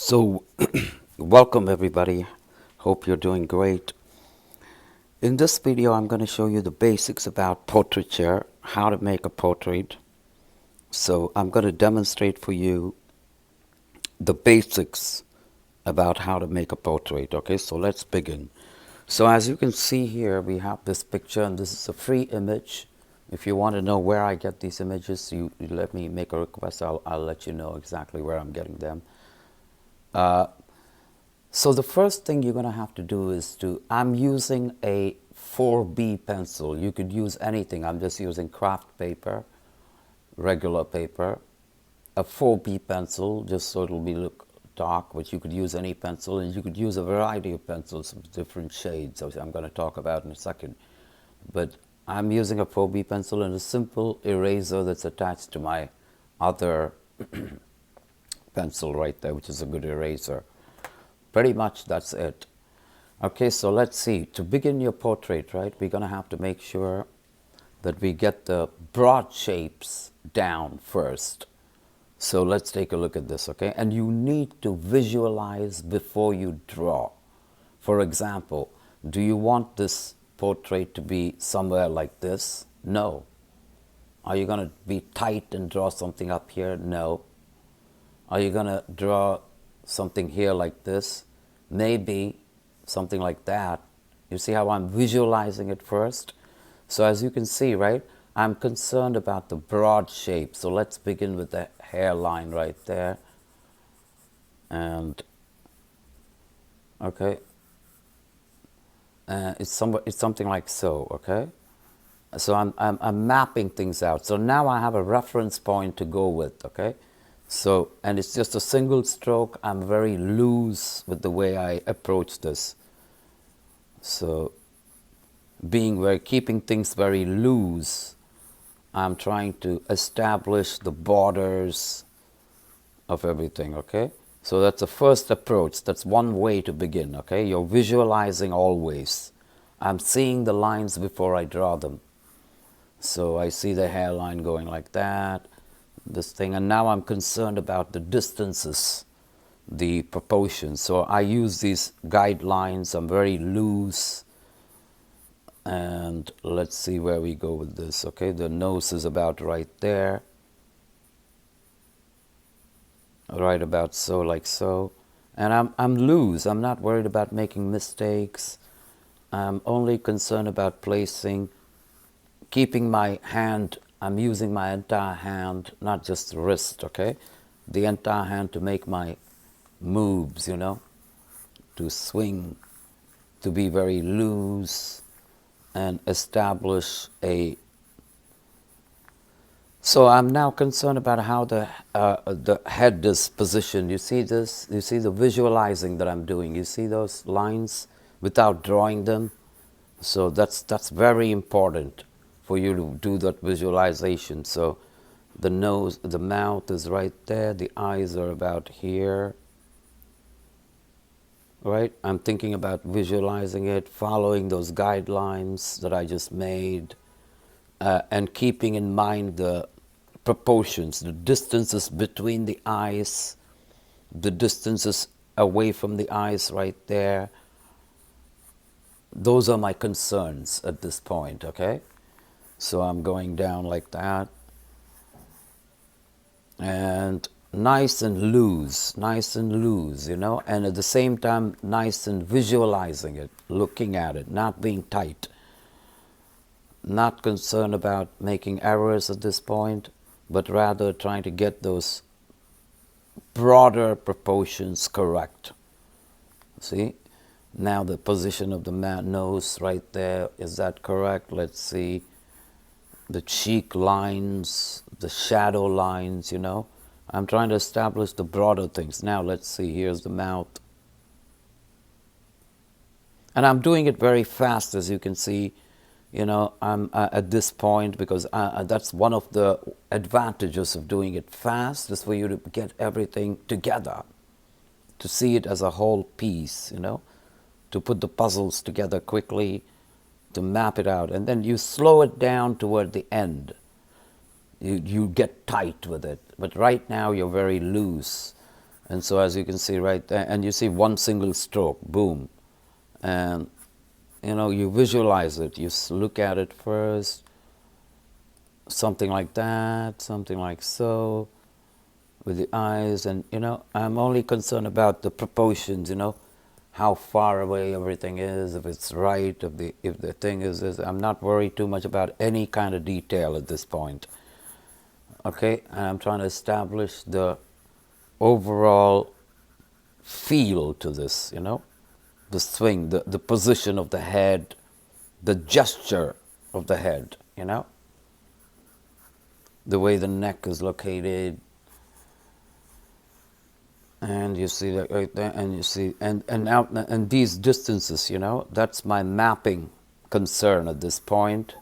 So, welcome everybody. Hope you're doing great. In this video, I'm going to show you the basics about portraiture, how to make a portrait. So, I'm going to demonstrate for you the basics about how to make a portrait. Okay, so let's begin. So, as you can see here, we have this picture, and this is a free image. If you want to know where I get these images, you let me make a request. I'll let you know exactly where I'm getting them. So the first thing you're going to have to do is I'm using a 4B pencil. You could use anything. I'm just using craft paper, regular paper, a 4B pencil, just so it'll be look dark, but you could use any pencil, and you could use a variety of pencils with different shades, which I'm going to talk about in a second. But I'm using a 4B pencil and a simple eraser that's attached to my other pencil right there, which is a good eraser. Pretty much that's it. Okay, so let's see. To begin your portrait, right, we're going to have to make sure that we get the broad shapes down first. So let's take a look at this, okay? And you need to visualize before you draw. For example, do you want this portrait to be somewhere like this? No. Are you going to be tight and draw something up here? No. Are you going to draw something here like this? Maybe something like that. You see how I'm visualizing it first? So as you can see, right, I'm concerned about the broad shape. So let's begin with the hairline right there. And, okay, it's something like so, okay? So I'm mapping things out. So now I have a reference point to go with, okay? So, and it's just a single stroke. I'm very loose with the way I approach this. So, keeping things very loose, I'm trying to establish the borders of everything, okay? So that's the first approach. That's one way to begin, okay? You're visualizing always. I'm seeing the lines before I draw them. So I see the hairline going like that, this thing, and now I'm concerned about the distances, the proportions. So I use these guidelines. I'm very loose, and let's see where we go with this. Okay, the nose is about right there, right about so, like so, and I'm loose. I'm not worried about making mistakes. I'm only concerned about placing, keeping my hand. I'm using my entire hand, not just the wrist, okay? The entire hand to make my moves, you know, to swing, to be very loose and establish a... So I'm now concerned about how the head is positioned. You see this? You see the visualizing that I'm doing? You see those lines without drawing them? So that's very important for you to do that visualization. So the nose, the mouth is right there, the eyes are about here, right? I'm thinking about visualizing it, following those guidelines that I just made, and keeping in mind the proportions, the distances between the eyes, the distances away from the eyes right there. Those are my concerns at this point, okay? So I'm going down like that, and nice and loose, you know, and at the same time, nice and visualizing it, looking at it, not being tight, not concerned about making errors at this point, but rather trying to get those broader proportions correct. See? Now the position of the nose right there, is that correct? Let's see. The cheek lines, the shadow lines, you know. I'm trying to establish the broader things. Now let's see, here's the mouth. And I'm doing it very fast, as you can see. You know, I'm at this point, because that's one of the advantages of doing it fast, is for you to get everything together, to see it as a whole piece, you know, to put the puzzles together quickly, to map it out, and then you slow it down toward the end. You get tight with it, but right now you're very loose. And so as you can see right there, and you see one single stroke, boom. And you visualize it. You look at it first, something like that, something like so, with the eyes. And I'm only concerned about the proportions, how far away everything is, if it's right, if the thing is. I'm not worried too much about any kind of detail at this point. Okay, and I'm trying to establish the overall feel to this, the swing, the position of the head, the gesture of the head, the way the neck is located. And you see that right there, and you see, and these distances, that's my mapping concern at this point.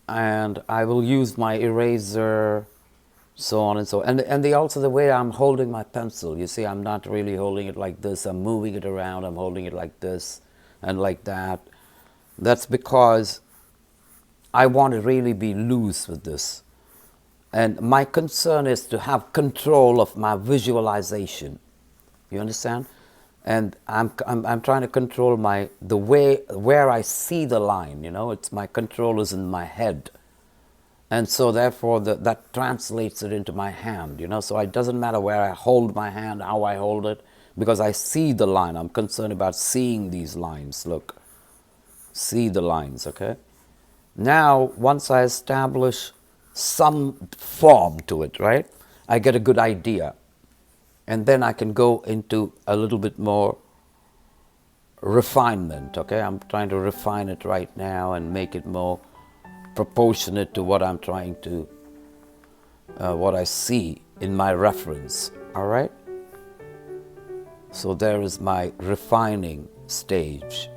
And I will use my eraser, so on and so on. And also the way I'm holding my pencil. You see, I'm not really holding it like this. I'm moving it around. I'm holding it like this and like that. That's because I want to really be loose with this. And my concern is to have control of my visualization. You understand? And I'm trying to control the way where I see the line. It's my control is in my head, and so therefore that translates it into my hand. So it doesn't matter where I hold my hand, how I hold it, because I see the line. I'm concerned about seeing these lines. Look, see the lines. Okay. Now, once I establish some form to it, right, I get a good idea. And then I can go into a little bit more refinement, okay? I'm trying to refine it right now and make it more proportionate to what I'm trying to, what I see in my reference, all right? So there is my refining stage.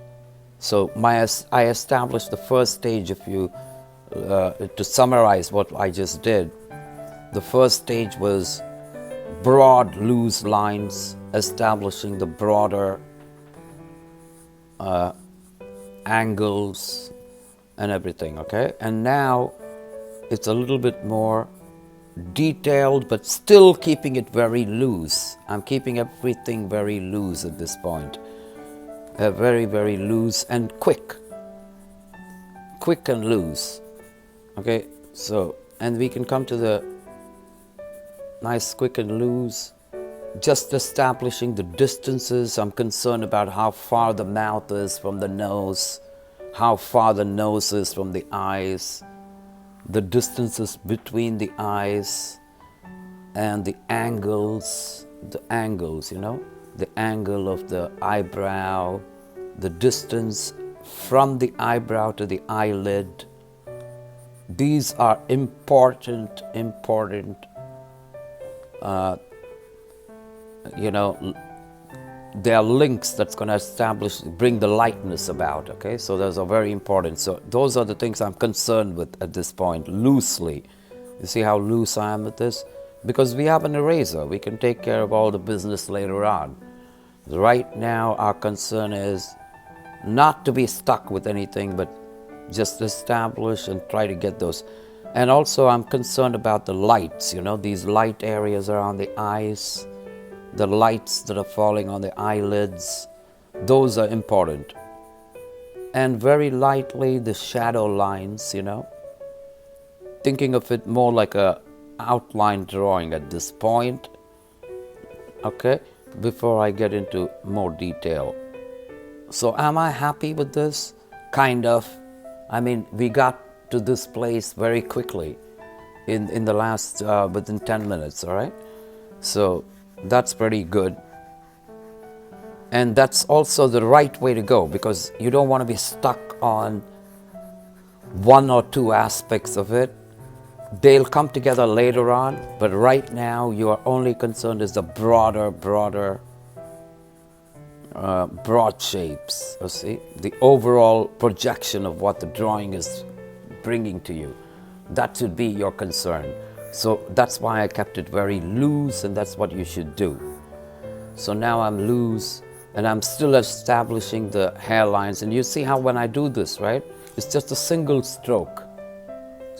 So I established the first stage. If you, to summarize what I just did, the first stage was broad, loose lines, establishing the broader angles and everything, okay? And now it's a little bit more detailed, but still keeping it very loose. I'm keeping everything very loose at this point. Very, very loose and quick. Quick and loose. Okay, so, and we can come to the nice, quick and loose, just establishing the distances. I'm concerned about how far the mouth is from the nose, how far the nose is from the eyes, the distances between the eyes, and the angles, the angle of the eyebrow, the distance from the eyebrow to the eyelid. These are important, they are links that's going to bring the lightness about, okay? So those are very important. So those are the things I'm concerned with at this point, loosely. You see how loose I am with this? Because we have an eraser. We can take care of all the business later on. Right now, our concern is not to be stuck with anything, but just establish and try to get those. And also, I'm concerned about the lights, these light areas around the eyes, the lights that are falling on the eyelids. Those are important. And very lightly, the shadow lines, thinking of it more like a outline drawing at this point, okay, before I get into more detail. So am I happy with this? Kind of. I mean, we got to this place very quickly in the last, within 10 minutes, all right? So that's pretty good. And that's also the right way to go, because you don't want to be stuck on one or two aspects of it. They'll come together later on, but right now you are only concerned is the broad shapes, you see, the overall projection of what the drawing is bringing to you. That should be your concern. So that's why I kept it very loose, and that's what you should do. So now I'm loose, and I'm still establishing the hairlines. And you see how when I do this, right, it's just a single stroke.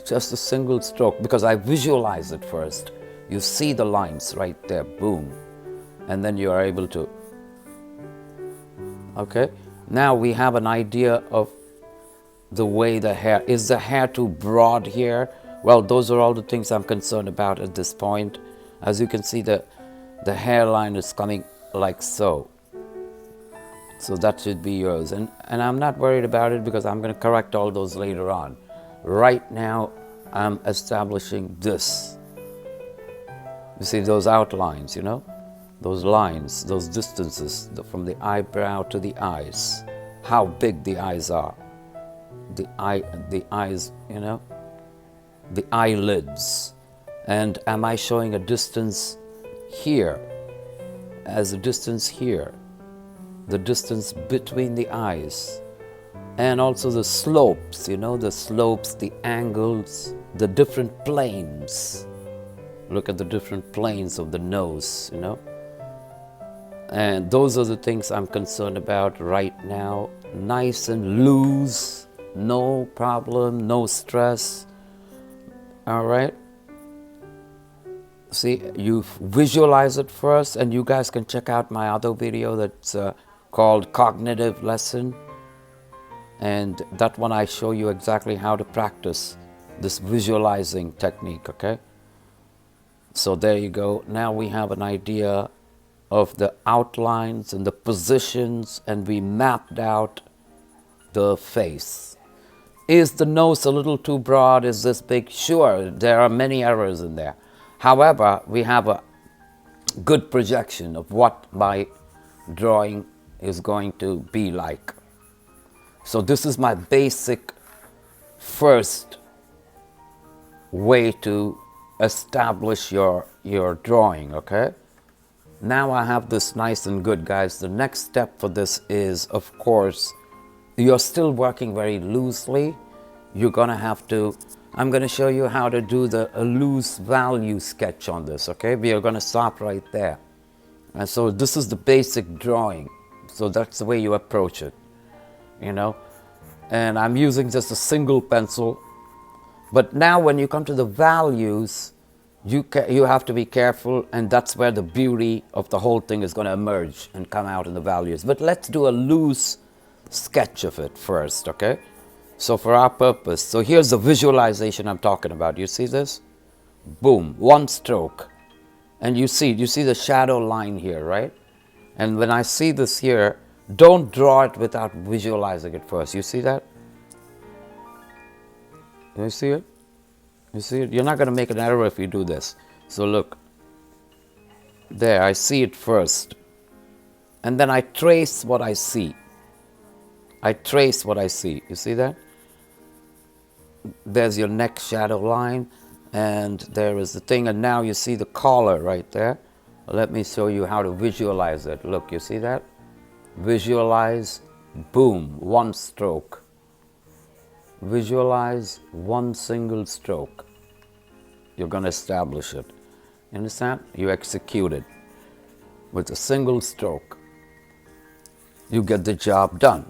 Just a single stroke, because I visualize it first. You see the lines right there, boom. And then you are able to, okay? Now we have an idea of the way the hair, is the hair too broad here? Well, those are all the things I'm concerned about at this point. As you can see, the hairline is coming like so. So that should be yours. And I'm not worried about it because I'm going to correct all those later on. Right now, I'm establishing this. You see those outlines, you know? Those lines, those distances from the eyebrow to the eyes. How big the eyes are. The eyes, you know? The eyelids. And am I showing a distance here as a distance here? The distance between the eyes, and also the slopes, you know, the slopes, the angles, the different planes. Look at the different planes of the nose, you know. And those are the things I'm concerned about right now. Nice and loose, no problem, no stress. All right. See, you visualize it first, and you guys can check out my other video that's called Cognitive Lesson, and that one I show you exactly how to practice this visualizing technique, okay? So there you go. Now we have an idea of the outlines and the positions, and we mapped out the face. Is the nose a little too broad? Is this big? Sure, there are many errors in there. However, we have a good projection of what my drawing is going to be like. So this is my basic first way to establish your drawing, okay? Now I have this nice and good, guys. The next step for this is, of course, you're still working very loosely. You're gonna have to, I'm gonna show you how to do a loose value sketch on this, okay? We are gonna stop right there. And so this is the basic drawing. So that's the way you approach it, you know. And I'm using just a single pencil. But now when you come to the values, you have to be careful, and that's where the beauty of the whole thing is going to emerge and come out in the values. But let's do a loose sketch of it first, okay? So for our purpose, so here's the visualization I'm talking about. You see this? Boom, one stroke. And you see the shadow line here, right? And when I see this here, don't draw it without visualizing it first. You see that? You see it? You see it? You're not going to make an error if you do this. So look. There, I see it first. And then I trace what I see. I trace what I see. You see that? There's your neck shadow line. And there is the thing. And now you see the collar right there. Let me show you how to visualize it. Look, you see that? Visualize, boom, one stroke. Visualize one single stroke. You're going to establish it. You understand? You execute it with a single stroke. You get the job done.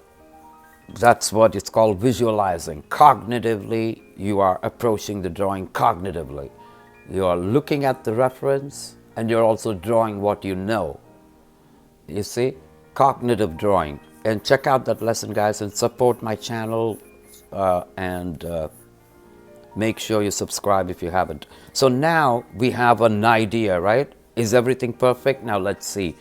That's what it's called, visualizing. Cognitively, you are approaching the drawing cognitively. You are looking at the reference, and you're also drawing what you know. You see? Cognitive drawing. And check out that lesson, guys, and support my channel, and make sure you subscribe if you haven't. So now we have an idea, right? Is everything perfect? Now let's see.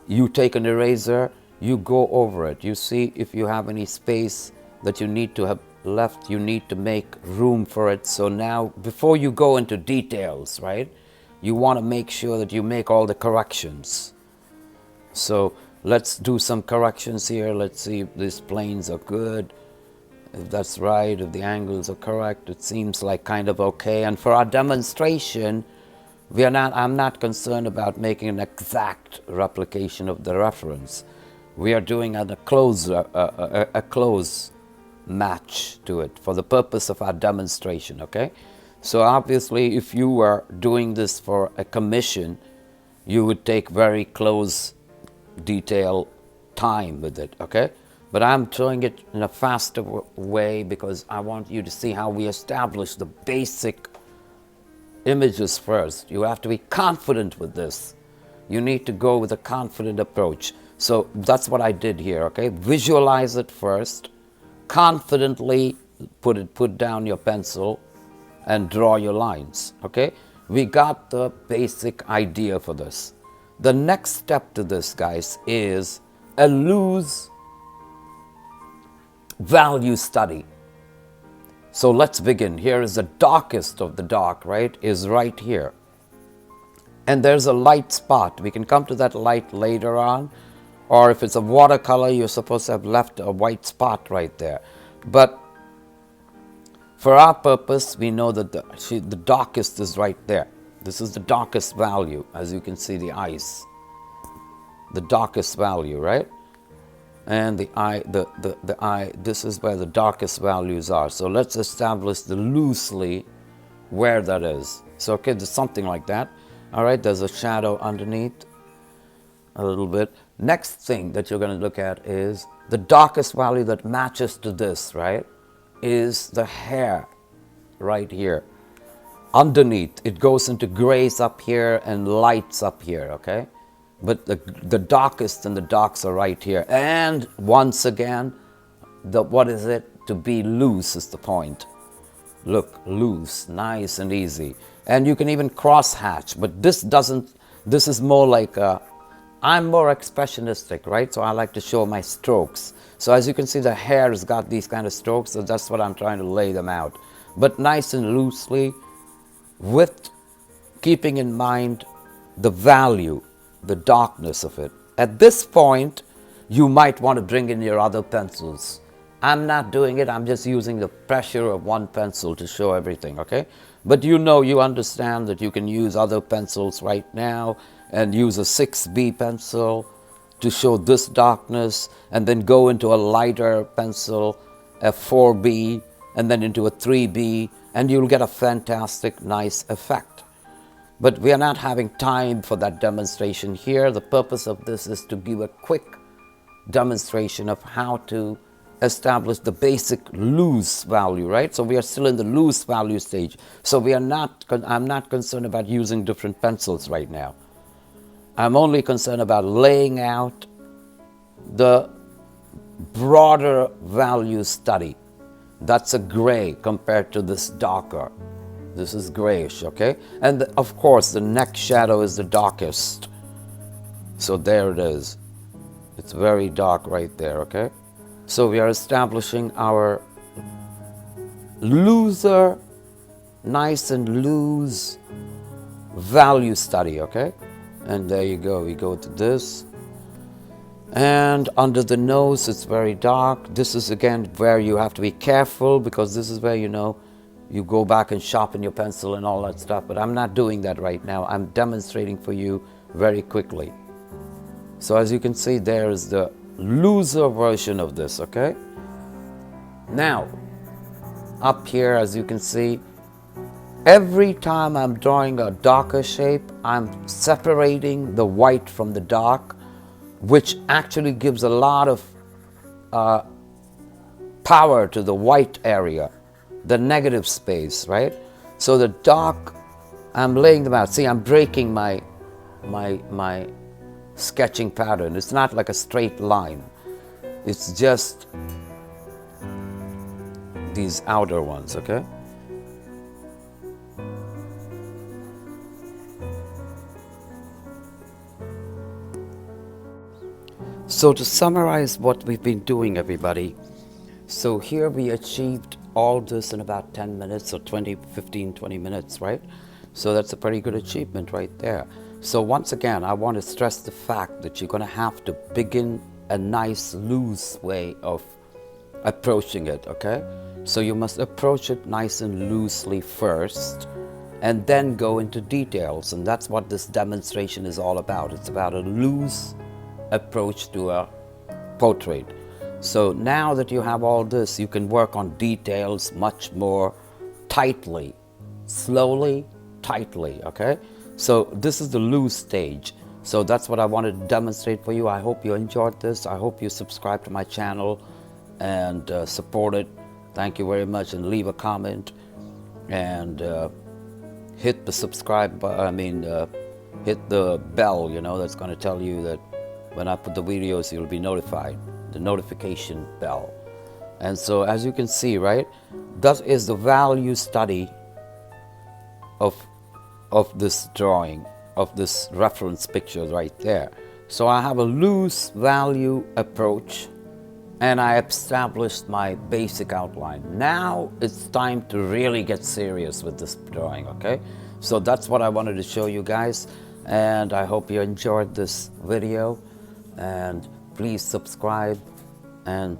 You take an eraser, you go over it. You see if you have any space that you need to have left, you need to make room for it. So now, before you go into details, right, you want to make sure that you make all the corrections. So let's do some corrections here. Let's see if these planes are good, if that's right, if the angles are correct. It seems like kind of okay. And for our demonstration, I'm not concerned about making an exact replication of the reference. We are doing a close match to it for the purpose of our demonstration, okay? So obviously, if you were doing this for a commission, you would take very close detail time with it, okay? But I'm showing it in a faster way because I want you to see how we establish the basic images first. You have to be confident with this. You need to go with a confident approach. So that's what I did here, okay? Visualize it first, confidently put down your pencil and draw your lines, okay? We got the basic idea for this. The next step to this, guys, is a loose value study. So let's begin. Here is the darkest of the dark, right? Is right here. And there's a light spot. We can come to that light later on. Or if it's a watercolor, you're supposed to have left a white spot right there. But for our purpose, we know that the darkest is right there. This is the darkest value, as you can see the ice. The darkest value, right? And the eye, this is where the darkest values are. So let's establish the loosely where that is. So okay, there's something like that. All right, there's a shadow underneath a little bit. Next thing that you're going to look at is the darkest value that matches to this, right? Is the hair right here. Underneath, it goes into grays up here and lights up here, okay? But the darkest and the darks are right here. And once again, what is it? To be loose is the point. Look, loose, nice and easy. And you can even cross hatch, but this is more like I'm more expressionistic, right? So I like to show my strokes. So as you can see, the hair has got these kind of strokes, so that's what I'm trying to lay them out. But nice and loosely, with keeping in mind the value, the darkness of it. At this point, you might want to bring in your other pencils. I'm not doing it, I'm just using the pressure of one pencil to show everything, okay? But you understand that you can use other pencils right now and use a 6B pencil to show this darkness, and then go into a lighter pencil, a 4B, and then into a 3B, and you'll get a fantastic, nice effect. But we are not having time for that demonstration here. The purpose of this is to give a quick demonstration of how to establish the basic loose value, right? So we are still in the loose value stage. So I'm not concerned about using different pencils right now. I'm only concerned about laying out the broader value study. That's a gray compared to this darker. This is grayish, okay? And of course, the neck shadow is the darkest. So there it is. It's very dark right there, okay? So we are establishing our looser, nice and loose value study, okay? And there you go, we go to this. And under the nose, it's very dark. This is again where you have to be careful, because this is where you go back and sharpen your pencil and all that stuff. But I'm not doing that right now. I'm demonstrating for you very quickly. So as you can see, there is the looser version of this, okay? Now, up here, as you can see, every time I'm drawing a darker shape, I'm separating the white from the dark, which actually gives a lot of power to the white area, the negative space, right? So the dark, I'm laying them out. See, I'm breaking my sketching pattern. It's not like a straight line. It's just these outer ones, okay? So to summarize what we've been doing, everybody, so here we achieved all this in about 10 minutes or 20 minutes, right? So that's a pretty good achievement right there. So once again, I want to stress the fact that you're going to have to begin a nice loose way of approaching it, okay? So you must approach it nice and loosely first, and then go into details. And that's what this demonstration is all about. It's about a loose approach to a portrait. So now that you have all this, you can work on details much more tightly, slowly, tightly, okay? So this is the loose stage. So that's what I wanted to demonstrate for you. I hope you enjoyed this. I hope you subscribe to my channel and support it. Thank you very much, and leave a comment. And hit the subscribe hit the bell, that's going to tell you that when I put the videos, you'll be notified, the notification bell. And so as you can see, right, that is the value study of this drawing, of this reference picture right there. So I have a loose value approach, and I established my basic outline. Now it's time to really get serious with this drawing, okay? So that's what I wanted to show you guys, and I hope you enjoyed this video, and please subscribe, and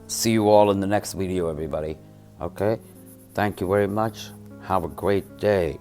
see you all in the next video, everybody. Okay? Thank you very much. Have a great day.